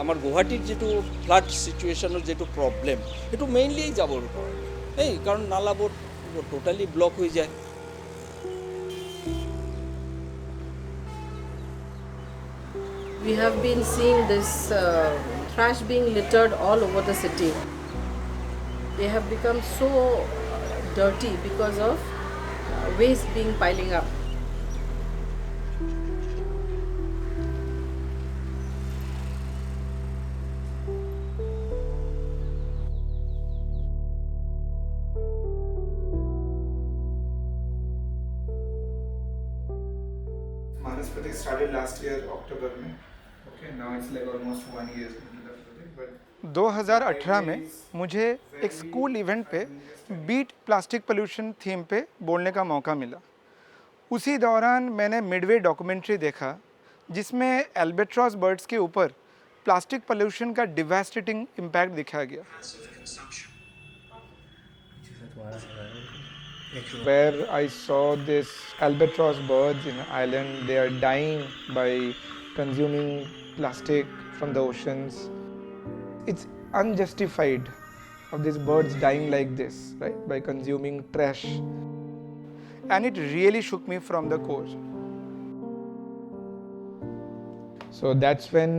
আমাৰ গুৱাহাটীৰ যিটো ফ্লাড চিটুৱেশ্যনৰ যিটো প্ৰব্লেম সেইটো মেইনলি এই জাবৰ এই কাৰণ নালাবোৰ টোটালি ব্লক হৈ যায়। We have been seeing this trash being littered all over the city. They have become so dirty because of waste being piling up. Manas project started last year October में. Okay, now it's like almost 1 year into the project. But 2018 में मुझे एक school event पे beat plastic pollution theme पे बोलने का मौका मिला। उसी दौरान मैंने मिडवे डॉक्यूमेंट्री देखा जिसमें एल्बेट्रॉस बर्ड्स के ऊपर प्लास्टिक पोल्यूशन का डिवास्टेटिंग इम्पैक्ट दिखाया गया। Where I saw this albatross birds in an island, they are dying by consuming plastic from the oceans. It's unjustified of these birds dying like this, right, by consuming trash. And it really shook me from the core. So that's when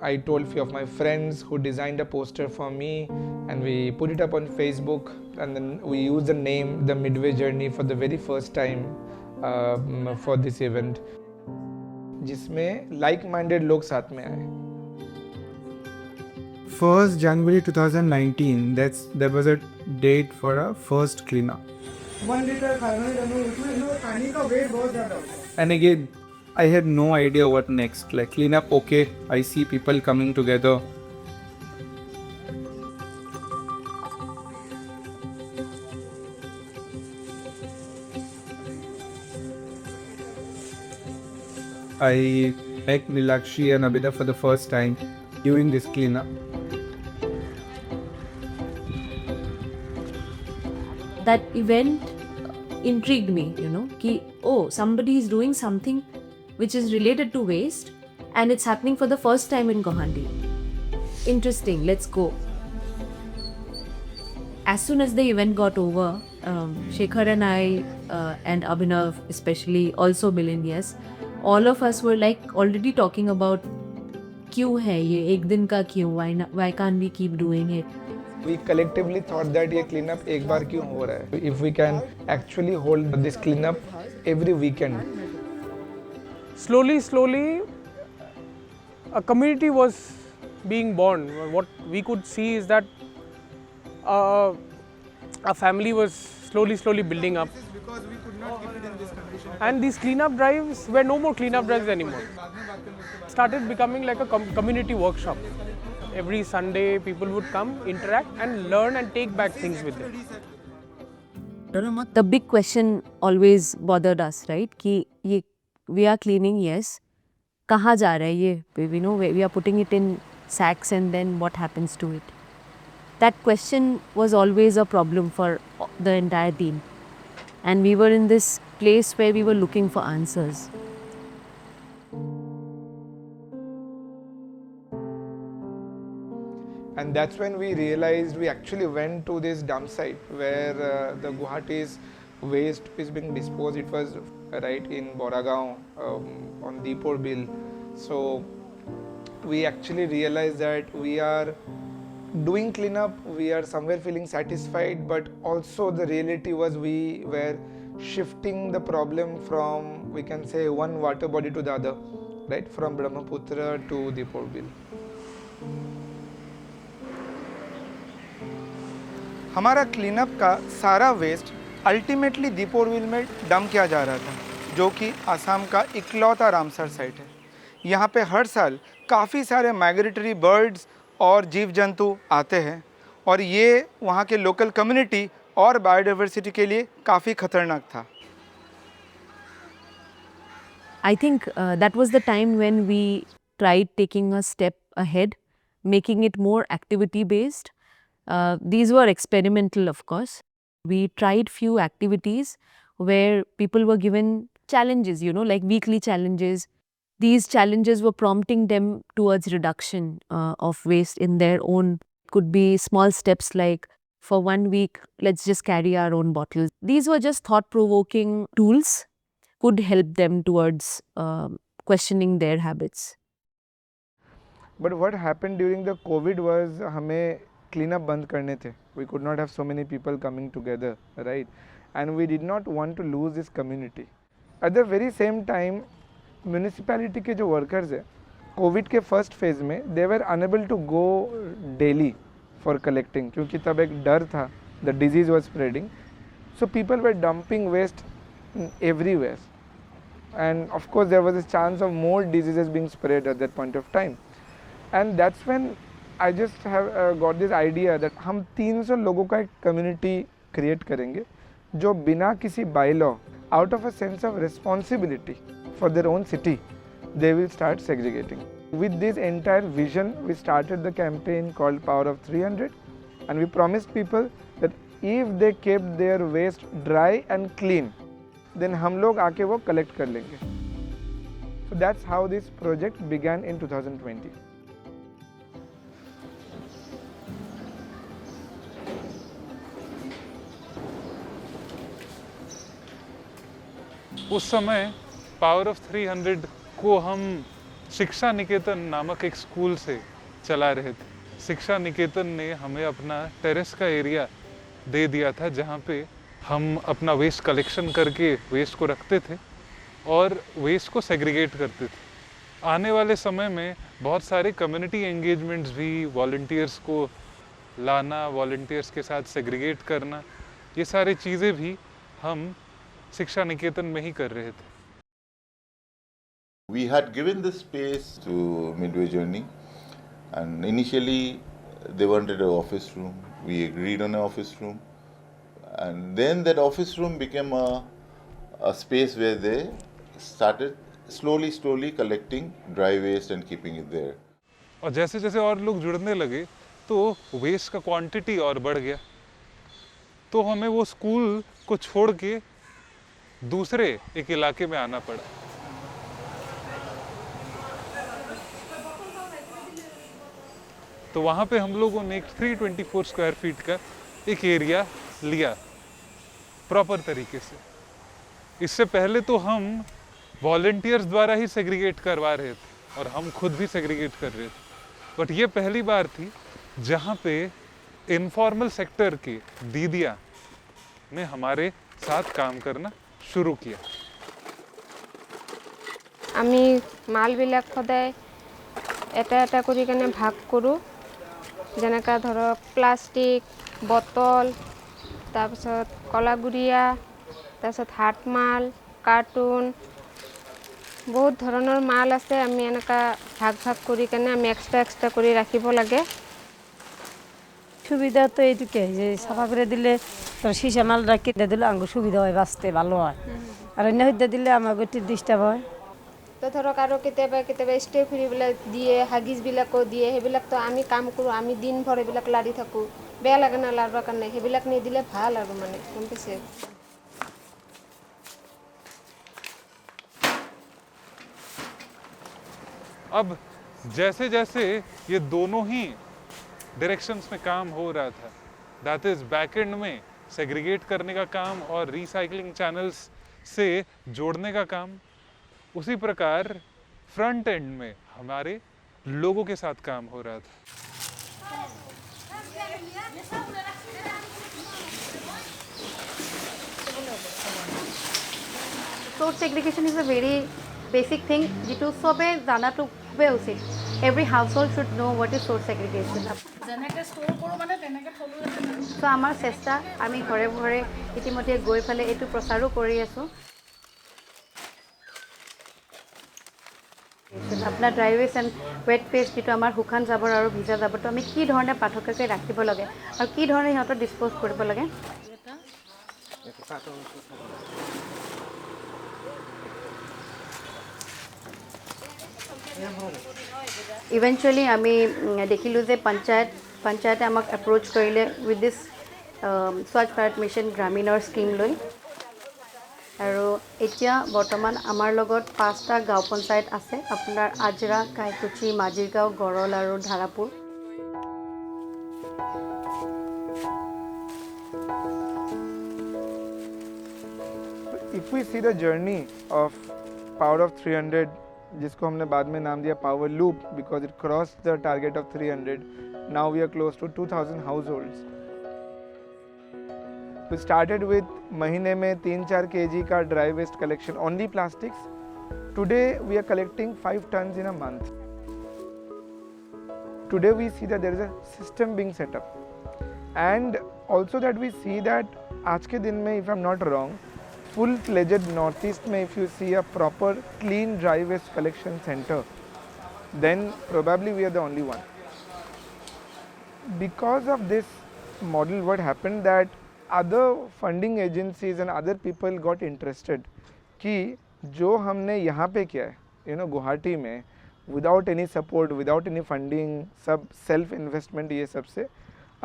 I told few of my friends who designed a poster for me, and we put it up on Facebook, and then we used the name The Midway Journey for the very first time for this event, जिसमें like-minded लोग साथ में आए. 1st January 2019, there was a date for a first cleanup. 1 liter पानी का wait बहुत ज़्यादा होता है. And again, I had no idea what next. Like cleanup, okay, I see people coming together. I met Nilakshi and Abida for the first time during this cleanup. That event intrigued me, कि oh, somebody is doing something which is related to waste and it's happening for the first time in Gohandi. Interesting, let's go. As soon as the event got over, Shekhar and I and Abhinav especially, also Millennials, all of us were like already talking about क्यों है ये एक दिन का क्यों, why can't we keep doing it? We collectively thought that ये cleanup एक बार क्यों हो रहा है? If we can actually hold this cleanup every weekend. Slowly, a community was being born. What we could see is that a family was slowly building up. And these cleanup drives were no more cleanup drives anymore. Started becoming like a community workshop. Every Sunday, people would come, interact, and learn and take back things with them. The big question always bothered us, right? कि ये we are cleaning, yes. कहाँ जा रहा है ये? We know we are putting it in sacks, and then what happens to it? That question was always a problem for the entire team. And we were in this place where we were looking for answers. And that's when we realized we actually went to this dump site where the Guwahati's waste is being disposed. It was right in Boragaon on Deepor Bill. So we actually realized that we are doing cleanup, we are somewhere feeling satisfied, but also the reality was we were shifting the problem from, we can say, one water body to the other, right, from Brahmaputra to Deepor Bill. हमारा cleanup का सारा waste ultimately Deepor bill में dump किया जा रहा था, जो कि आसाम का इकलौता रामसर साइट है। यहाँ पे हर साल काफ़ी सारे माइग्रेटरी बर्ड्स और जीव जंतु आते हैं, और ये वहाँ के लोकल कम्युनिटी और बायोडाइवर्सिटी के लिए काफ़ी खतरनाक था। I think that was the time when we tried taking a step ahead, making it more activity based. These were experimental, of course. We tried few activities where people were given challenges, like weekly challenges. these challenges were prompting them towards reduction of waste in their own. Could be small steps like, for 1 week, let's just carry our own bottles. These were just thought-provoking tools, could help them towards questioning their habits. But what happened during the COVID was हमें cleanup बंद करने थे. We could not have so many people coming together, right? And we did not want to lose this community. At the very same time, municipality के जो workers हैं, COVID के first phase में, they were unable to go daily for collecting क्योंकि तब एक डर था, the disease was spreading. So people were dumping waste everywhere. And of course there was a chance of more diseases being spread at that point of time. And that's when I just have got this idea that हम 300 लोगों का एक community create करेंगे जो बिना किसी bylaw, out of a sense of responsibility for their own city, they will start segregating. With this entire vision, we started the campaign called Power of 300, and we promised people that if they kept their waste dry and clean, then हम लोग आके वो collect कर लेंगे. So that's how this project began in 2020. उस समय power of 300 को हम शिक्षा निकेतन नामक एक स्कूल से चला रहे थे। शिक्षा निकेतन ने हमें अपना टेरेस का एरिया दे दिया था जहाँ पे हम अपना वेस्ट कलेक्शन करके वेस्ट को रखते थे और वेस्ट को सेग्रीगेट करते थे। आने वाले समय में बहुत सारे कम्युनिटी एंगेजमेंट्स भी, वॉलंटियर्स को लाना, वॉलंटियर्स के साथ सेग्रीगेट करना, ये सारी चीज़ें भी हम शिक्षा निकेतन में ही कर रहे थे। We had given this space to Midway Journey, and initially they wanted an office room. We agreed on an office room, and then that office room became a space where they started slowly collecting dry waste and keeping it there. और जैसे जैसे और लोग जुड़ने लगे तो waste का quantity और बढ़ गया, तो हमें वो स्कूल को छोड़ के दूसरे एक इलाके में आना पड़ा। तो वहाँ पे हम लोगों ने एक 324 स्क्वायर फीट का एक एरिया लिया प्रॉपर तरीके से। इससे पहले तो हम वॉलंटियर्स द्वारा ही सेग्रीगेट करवा रहे थे और हम खुद भी सेग्रीगेट कर रहे थे, बट ये पहली बार थी जहाँ पे इनफॉर्मल सेक्टर के दीदियाँ ने हमारे साथ काम करना शुरू किया। আমি মালবিলাক সদায় এটা এটা কৰি কেনে ভাগ কৰোঁ, যেনেকৈ ধৰক প্লাষ্টিক, বটল, তাৰপিছত কলাগুড়িয়া, তাৰপিছত হাতমাল, কাৰ্টুন, বহুত ধৰণৰ মাল আছে। আমি এনেকৈ ভাগ ভাগ কৰি কেনে আমি এক্সট্ৰা কৰি ৰাখিব লাগে। সুবিধা তো এইটুকে যে সাফা করে দিলে সীসা মাল রাখি দিলে আঙ্গু সুবিধা হয়, বাঁচতে ভালো হয়। আর অন্য হইতে দিলে আমার একটু ডিস্টার্ব হয়। তো ধৰক আৰু কেতিয়াবা ষ্টে ফ্ৰীবিলাক দিয়ে, হাগিছবিলাকো দিয়ে, সেইবিলাকতো আমি কাম কৰোঁ, আমি দিনভৰ এইবিলাক লাৰি থাকোঁ, বেয়া লাগে না লাৰিবৰ কাৰণে, সেইবিলাক নিদিলে ভাল আৰু মানে গম পাইছে। अब जैसे जैसे ये दोनों ही डायरेक्शंस में काम हो रहा था, दैट इज बैक एंड में सेग्रीगेट करने का काम और रिसाइकलिंग चैनल्स से जोड़ने का काम, उसी प्रकार फ्रंट एंड में हमारे लोगों के साथ काम हो रहा था। Source segregation is a very basic thing, যেটো সবে জানাটো খুবেই উচিত। Every household should know what is source segregation. তো আমাৰ চেষ্টা, আমি ঘৰে ঘৰে ইতিমধ্যে গৈ পেলাই এইটো প্ৰচাৰো কৰি আছোঁ। আপোনাৰ dry waste and wet waste, যিটো আমাৰ শুকান জাবৰ আৰু ভিজা জাবৰটো আমি কি ধৰণে পাৰ্থক্যকৈ ৰাখিব লাগে আৰু কি ধৰণে সিহঁতক ডিছপ'জ কৰিব লাগে। ইভেঞ্চুৱেলি আমি দেখিলোঁ যে পঞ্চায়তে আমাক এপ্ৰ'চ কৰিলে উইথ দিছ স্বচ্ছ ভাৰত মিছন গ্ৰামীণৰ স্কীম লৈ। আৰু এতিয়া বৰ্তমান আমাৰ লগত 5টা গাঁও পঞ্চায়ত আছে আপোনাৰ আজৰা, কাইকুচি, মাজিৰগাঁও, গৰল আৰু Dharapur. If we see the journey of Power of 300, जिसको हमने बाद में नाम दिया Power Loop because it crossed the target of 300, now we are close to 2000 households. We started with महीने में 3-4 kg का dry waste collection, only plastics. Today we are collecting 5 tons in a month. Today we see that there is a system being set up, and also that we see that आज के दिन में, if I'm not wrong, full-fledged northeast में if you see a proper clean dry waste collection center, then probably we are the only one. Because of this model, what happened that other funding agencies and other people got interested कि जो हमने यहाँ पे किया है, गुवाहाटी में, without any support, without any funding, सब self investment, ये सब से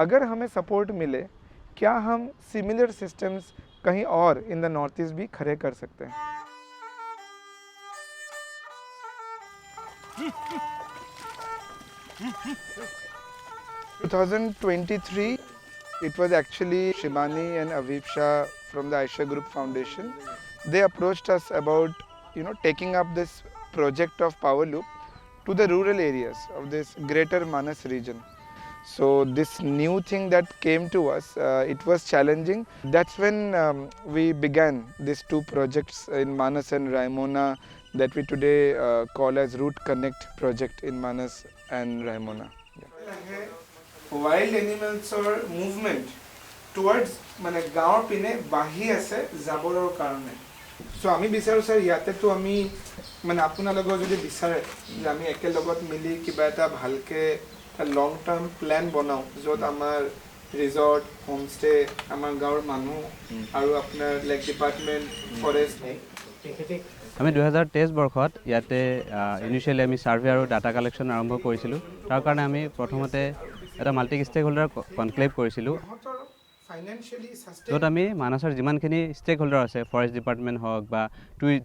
अगर हमें support मिले, क्या हम similar systems कहीं और in the northeast भी खड़े कर सकते हैं? 2023, it was actually Shibani and Aviv Shah from the Aisha Group Foundation. They approached us about, taking up this project of Power Loop to the rural areas of this greater Manas region. So this new thing that came to us, it was challenging. That's when we began these 2 projects in Manas and Raimona that we today call as Root Connect project in Manas and Raimona. Yeah. Wild animals or movement towards মানে গাঁৱৰ পিনে বাঢ়ি আছে জাবৰৰ কাৰণে। So আমি বিচাৰো sir ইয়াতে তো আমি মানে আপোনালোকৰ যদি বিচাৰে যে আমি একেলগত মিলি কিবা এটা ভালকে লং টাৰ্ম প্ল্যান বনাও য'ত আমাৰ ৰিজৰ্ট, হোমষ্টে, আমাৰ গাঁৱৰ মানুহ আৰু আপোনাৰ লাইক ডিপাৰ্টমেণ্ট, ফৰেষ্ট। আমি 2023 বৰ্ষত ইয়াতে ইনিচিয়েলি আমি সাৰ্ভে আৰু ডাটা কালেকশ্যন আৰম্ভ কৰিছিলোঁ। তাৰ কাৰণে আমি প্ৰথমতে এটা মাল্টি ষ্টেক হোল্ডাৰ কনক্লেভ কৰিছিলোঁ, য'ত আমি মানসৰ যিমানখিনি ষ্টেক হোল্ডাৰ আছে, ফৰেষ্ট ডিপাৰ্টমেণ্ট হওক বা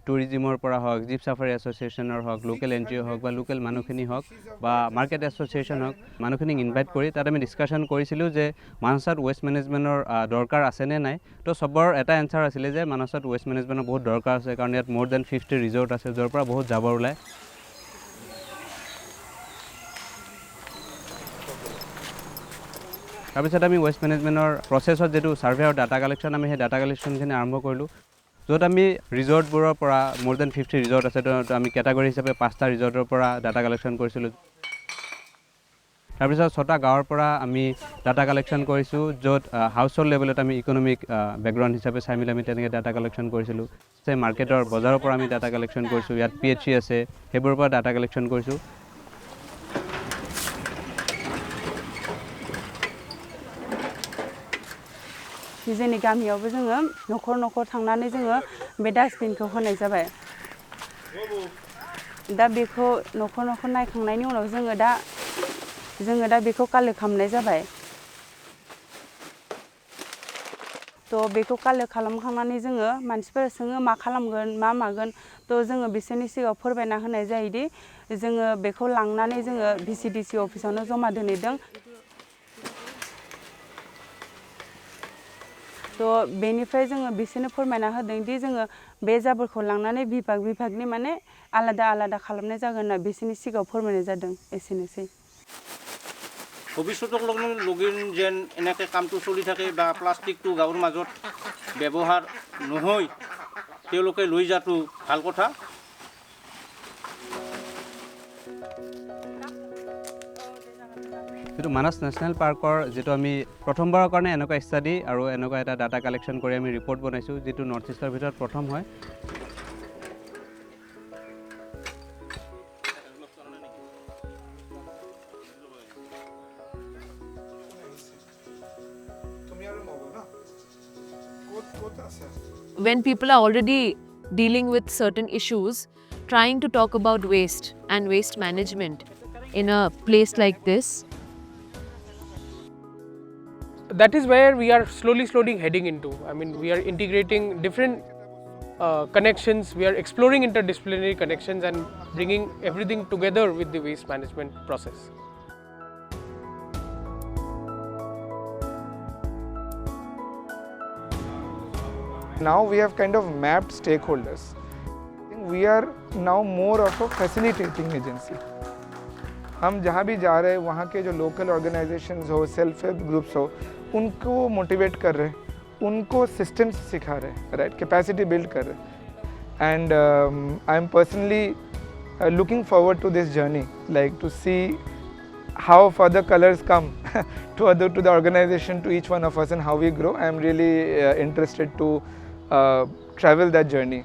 টুৰিজিমৰ পৰা হওক, জীপ চাফাৰী এছ'চিয়েশ্যনৰ হওক, লোকেল NGO হওক বা লোকেল মানুহখিনি হওক বা মাৰ্কেট এছ'চিয়েশ্যন হওক, মানুহখিনিক ইনভাইট কৰি তাত আমি ডিছকাশ্যন কৰিছিলোঁ যে মানসত ৱেষ্ট মেনেজমেণ্টৰ দৰকাৰ আছেনে নাই। তো চবৰ এটা এনচাৰ আছিলে যে মানসত ৱেষ্ট মেনেজমেণ্টৰ বহুত দৰকাৰ আছে, কাৰণ ইয়াত more than 50 ৰিজৰ্ট আছে য'ৰ পৰা বহুত জাবৰ ওলায়। তাৰপিছত আমি ৱেষ্ট মেনেজমেণ্টৰ প্ৰচেছত যিটো ছাৰ্ভে আৰু ডাটা কালেকশ্যন, আমি সেই ডাটা কালেকশ্যনখিনি আৰম্ভ কৰিলোঁ, য'ত আমি ৰিজৰ্টবোৰৰ পৰা more than 50 ৰিজৰ্ট আছে, তো আমি কেটাগৰী হিচাপে 5টা ৰিজৰ্টৰ পৰা ডাটা কালেকশ্যন কৰিছিলোঁ। তাৰপিছত 6টা গাঁৱৰ পৰা আমি ডাটা কালেকশ্যন কৰিছোঁ, য'ত হাউচ হোল্ড লেভেলত আমি ইকনমিক বেকগ্ৰাউণ্ড হিচাপে চাই মেলি আমি তেনেকৈ ডাটা কালেকশ্যন কৰিছিলোঁ। মাৰ্কেটৰ বজাৰৰ পৰা আমি ডাটা কালেকশ্যন কৰিছোঁ, ইয়াত PHC আছে সেইবোৰৰ পৰা ডাটা কালেকশ্যন কৰিছোঁ। जोंनि गामियावबो जोङो न'खर न'खर थांनानै जोङो बे डास्टबिनखौ होनाय जाबाय। दा बेखौ न'खर न'खर नायखांनायनि उनाव जोङो दा बेखौ कालेक्ट खालामनाय जाबाय। थ' बेखौ कालेक्ट खालामखांनानै जोङो मानसिफोरा सोङो मा खालामगोन, मा मागोन, थ' जोङो बिसोरनि सिगाङाव फोरमायना होनाय जायोदि जोङो बेखौ लांनानै जोङो VCDC अफिसावनो जमा दोनहैदों। थ' बेनिफ्राय जोङो बिसोरनो फोरमायना होदों दि जोङो बे जाबोरखौ लांनानै बिभागनि माने आलादा आलादा खालामनाय जागोन होनना बिसोरनि सिगाङाव फोरमायनाय जादों। एसेनोसै। ভৱিষ্যতক লগিন যেন এনেকৈ কামটো চলি থাকে বা প্লাষ্টিকটো গাঁৱৰ মাজত ব্যৱহাৰ নহয় তেওঁলোকে লৈ যোৱাটো ভাল কথা। যিটো মানস নেশ্যনেল পাৰ্কৰ যিটো আমি প্ৰথমবাৰৰ কাৰণে এনেকুৱা ষ্টাডি আৰু এনেকুৱা এটা ডাটা কালেকশ্যন কৰি আমি ৰিপৰ্ট বনাইছোঁ, যিটো নৰ্থ ইষ্টৰ ভিতৰত প্ৰথম হয়। When people are already dealing with certain issues, trying to talk about waste and waste management in a place like this, that is where we are slowly heading into. I mean, we are integrating different connections. We are exploring interdisciplinary connections and bringing everything together with the waste management process. Now we have kind of mapped stakeholders. I think we are now more of a facilitating agency. हम जहाँ भी जा रहे हैं वहाँ के जो local organisations हो, सेल्फ हेल्प ग्रुप्स हो, उनको मोटिवेट कर रहे हैं, उनको सिस्टम्स सिखा रहे हैं, राइट, कैपेसिटी बिल्ड कर रहे हैं. And I am personally looking forward to this journey, like to see how further colors come to the organization, to each one of us, and how we grow. I am really interested to travel that journey.